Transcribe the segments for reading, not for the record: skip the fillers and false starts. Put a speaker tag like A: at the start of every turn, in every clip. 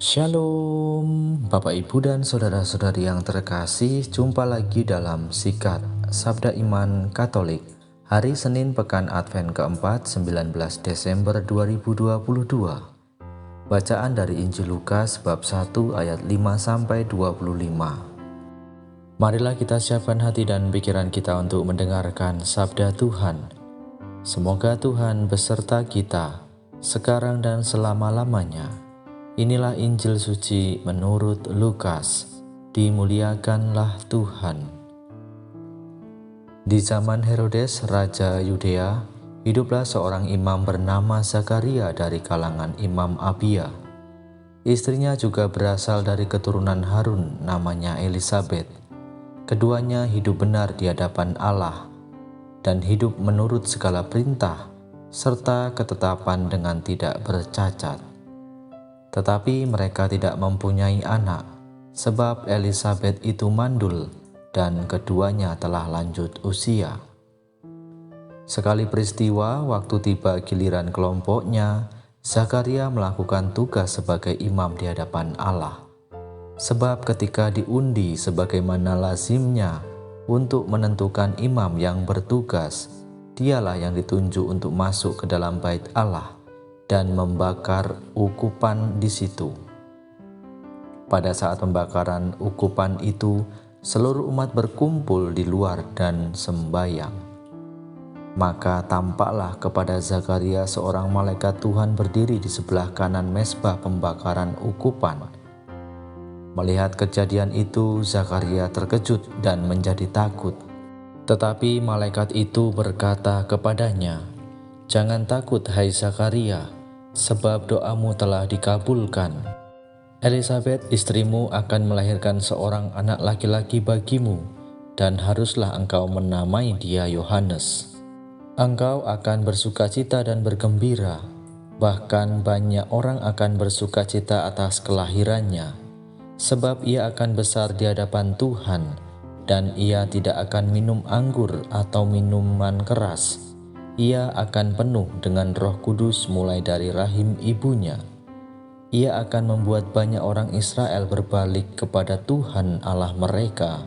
A: Shalom, Bapak Ibu dan saudara-saudari yang terkasih, jumpa lagi dalam Sikat Sabda Iman Katolik hari Senin Pekan Advent keempat 19 Desember 2022. Bacaan dari Injil Lukas bab 1 ayat 5-25. Marilah kita siapkan hati dan pikiran kita untuk mendengarkan sabda Tuhan. Semoga Tuhan beserta kita sekarang dan selama-lamanya. Inilah Injil suci menurut Lukas. Dimuliakanlah Tuhan. Di zaman Herodes, Raja Yudea, hiduplah seorang imam bernama Zakaria dari kalangan Imam Abia. Istrinya juga berasal dari keturunan Harun, namanya Elisabet. Keduanya hidup benar di hadapan Allah dan hidup menurut segala perintah serta ketetapan dengan tidak bercacat. Tetapi mereka tidak mempunyai anak, sebab Elisabet itu mandul dan keduanya telah lanjut usia. Sekali peristiwa, waktu tiba giliran kelompoknya, Zakaria melakukan tugas sebagai imam di hadapan Allah. Sebab ketika diundi sebagaimana lazimnya untuk menentukan imam yang bertugas, dialah yang ditunjuk untuk masuk ke dalam bait Allah dan membakar ukupan di situ. Pada saat pembakaran ukupan itu, seluruh umat berkumpul di luar dan sembahyang. Maka tampaklah kepada Zakaria seorang malaikat Tuhan berdiri di sebelah kanan mezbah pembakaran ukupan. Melihat kejadian itu, Zakaria terkejut dan menjadi takut. Tetapi malaikat itu berkata kepadanya, "Jangan takut, hai Zakaria, sebab doamu telah dikabulkan. Elisabet istrimu akan melahirkan seorang anak laki-laki bagimu, dan haruslah engkau menamai dia Yohanes. Engkau akan bersukacita dan bergembira, bahkan banyak orang akan bersukacita atas kelahirannya, sebab ia akan besar di hadapan Tuhan, dan ia tidak akan minum anggur atau minuman keras. Ia akan penuh dengan Roh Kudus mulai dari rahim ibunya. Ia akan membuat banyak orang Israel berbalik kepada Tuhan Allah mereka,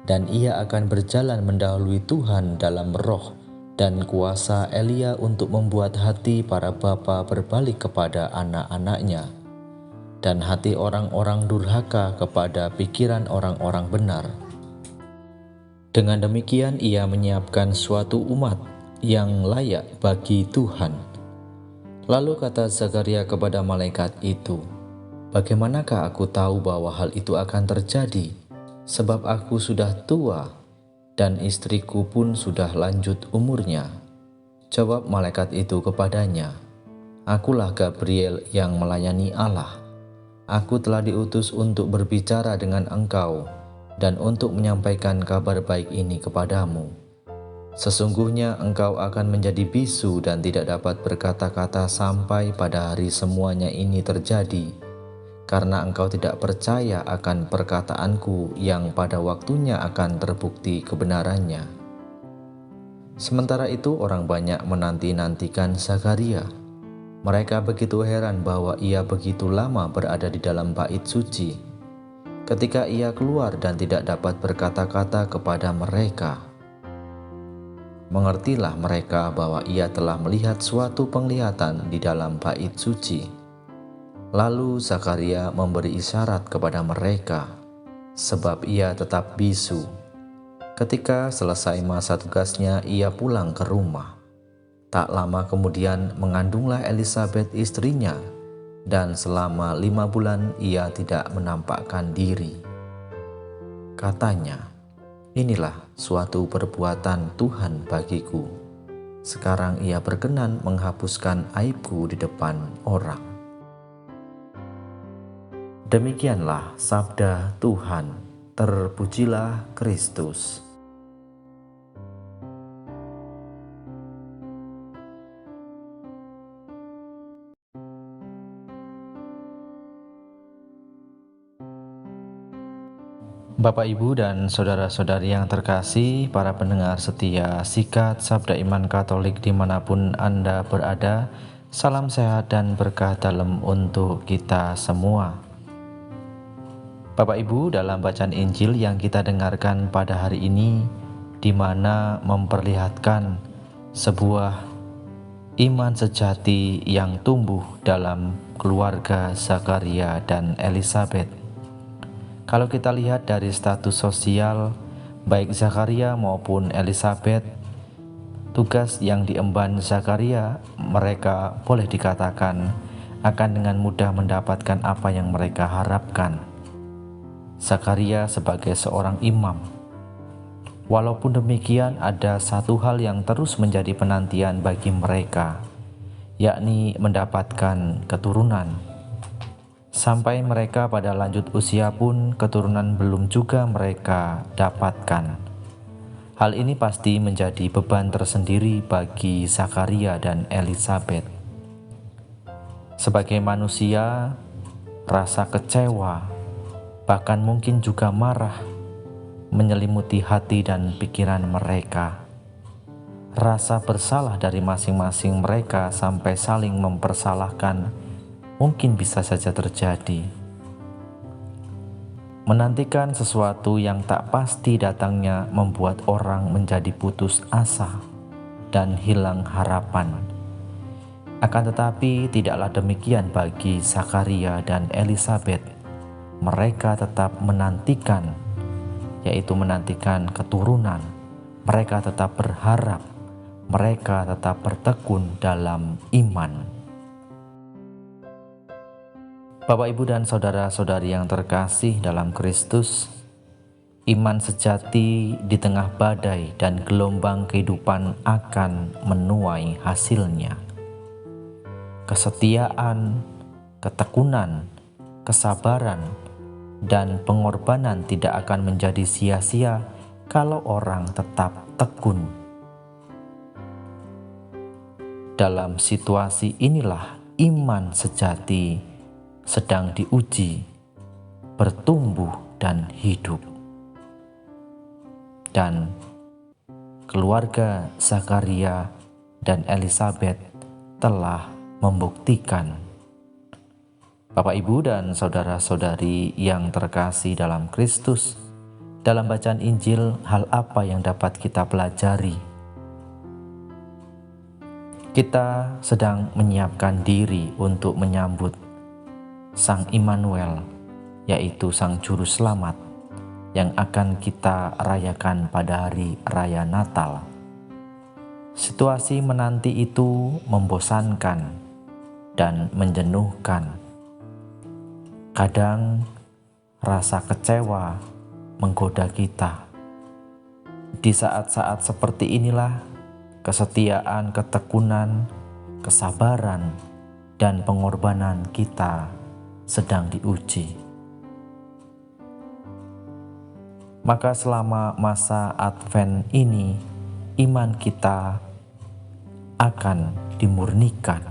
A: dan ia akan berjalan mendahului Tuhan dalam roh dan kuasa Elia untuk membuat hati para bapa berbalik kepada anak-anaknya, dan hati orang-orang durhaka kepada pikiran orang-orang benar. Dengan demikian ia menyiapkan suatu umat yang layak bagi Tuhan." Lalu kata Zakaria kepada malaikat itu, "Bagaimanakah aku tahu bahwa hal itu akan terjadi? Sebab aku sudah tua dan istriku pun sudah lanjut umurnya." Jawab malaikat itu kepadanya, "Akulah Gabriel yang melayani Allah. Aku telah diutus untuk berbicara dengan engkau dan untuk menyampaikan kabar baik ini kepadamu. Sesungguhnya engkau akan menjadi bisu dan tidak dapat berkata-kata sampai pada hari semuanya ini terjadi, karena engkau tidak percaya akan perkataanku yang pada waktunya akan terbukti kebenarannya." Sementara itu orang banyak menanti-nantikan Zakaria. Mereka begitu heran bahwa ia begitu lama berada di dalam bait suci. Ketika ia keluar dan tidak dapat berkata-kata kepada mereka, mengertilah mereka bahwa ia telah melihat suatu penglihatan di dalam bait suci. Lalu Zakaria memberi isyarat kepada mereka, sebab ia tetap bisu. Ketika selesai masa tugasnya, ia pulang ke rumah. Tak lama kemudian mengandunglah Elisabet istrinya, dan selama 5 bulan ia tidak menampakkan diri. Katanya, "Inilah suatu perbuatan Tuhan bagiku. Sekarang ia berkenan menghapuskan aibku di depan orang." Demikianlah sabda Tuhan. Terpujilah Kristus. Bapak, Ibu, dan saudara-saudari yang terkasih, para pendengar setia Sikat Sabda Iman Katolik dimanapun Anda berada, salam sehat dan berkah dalam untuk kita semua. Bapak Ibu, dalam bacaan Injil yang kita dengarkan pada hari ini, di mana memperlihatkan sebuah iman sejati yang tumbuh dalam keluarga Zakaria dan Elisabet. Kalau kita lihat dari status sosial, baik Zakaria maupun Elisabet, tugas yang diemban Zakaria, mereka boleh dikatakan akan dengan mudah mendapatkan apa yang mereka harapkan. Zakaria sebagai seorang imam. Walaupun demikian, ada satu hal yang terus menjadi penantian bagi mereka, yakni mendapatkan keturunan. Sampai mereka pada lanjut usia pun keturunan belum juga mereka dapatkan. Hal ini pasti menjadi beban tersendiri bagi Zakaria dan Elisabet. Sebagai manusia, rasa kecewa, bahkan mungkin juga marah, menyelimuti hati dan pikiran mereka. Rasa bersalah dari masing-masing mereka sampai saling mempersalahkan mungkin bisa saja terjadi. Menantikan sesuatu yang tak pasti datangnya membuat orang menjadi putus asa dan hilang harapan. Akan tetapi tidaklah demikian bagi Zakaria dan Elisabet. Mereka tetap menantikan, yaitu menantikan keturunan. Mereka tetap berharap, mereka tetap bertekun dalam iman. Bapak, Ibu, dan saudara-saudari yang terkasih dalam Kristus, iman sejati di tengah badai dan gelombang kehidupan akan menuai hasilnya. Kesetiaan, ketekunan, kesabaran, dan pengorbanan tidak akan menjadi sia-sia kalau orang tetap tekun. Dalam situasi inilah iman sejati sedang diuji, bertumbuh dan hidup. Dan keluarga Zakaria dan Elisabet telah membuktikan. Bapak, Ibu, dan saudara-saudari yang terkasih dalam Kristus, dalam bacaan Injil, hal apa yang dapat kita pelajari? Kita sedang menyiapkan diri untuk menyambut Sang Immanuel, yaitu Sang Juru Selamat, yang akan kita rayakan pada hari Raya Natal. Situasi menanti itu membosankan dan menjenuhkan. Kadang rasa kecewa menggoda kita. Di saat-saat seperti inilah kesetiaan, ketekunan, kesabaran, dan pengorbanan kita sedang diuji. Maka selama masa Advent ini, iman kita akan dimurnikan.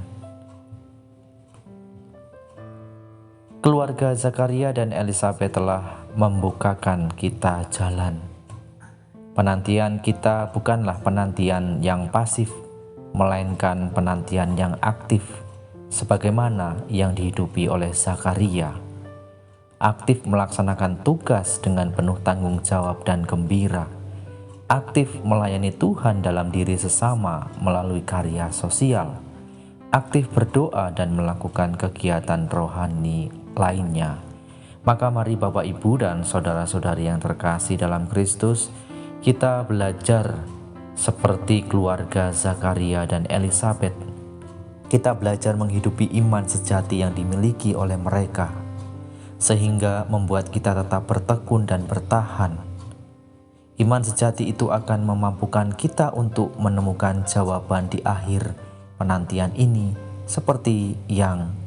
A: Keluarga Zakaria dan Elisabet telah membukakan kita jalan. Penantian kita bukanlah penantian yang pasif, melainkan penantian yang aktif, sebagaimana yang dihidupi oleh Zakaria. Aktif melaksanakan tugas dengan penuh tanggung jawab dan gembira. Aktif melayani Tuhan dalam diri sesama melalui karya sosial. Aktif berdoa dan melakukan kegiatan rohani lainnya. Maka mari Bapak, Ibu, dan saudara-saudari yang terkasih dalam Kristus, kita belajar seperti keluarga Zakaria dan Elisabet. Kita belajar menghidupi iman sejati yang dimiliki oleh mereka, sehingga membuat kita tetap bertekun dan bertahan. Iman sejati itu akan memampukan kita untuk menemukan jawaban di akhir penantian ini, seperti yang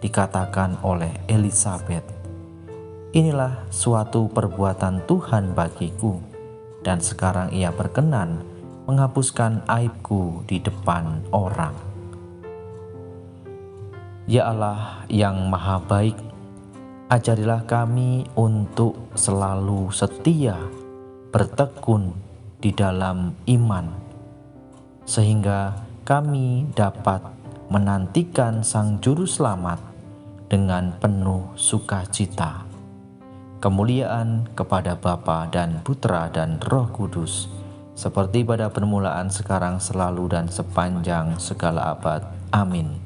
A: dikatakan oleh Elisabet. Inilah suatu perbuatan Tuhan bagiku, dan sekarang Ia berkenan menghapuskan aibku di depan orang. Ya Allah yang Maha Baik, ajarilah kami untuk selalu setia, bertekun di dalam iman, sehingga kami dapat menantikan Sang Juru Selamat dengan penuh sukacita. kemuliaan kepada Bapa dan Putra dan Roh Kudus, seperti pada permulaan, sekarang, selalu, dan sepanjang segala abad. Amin.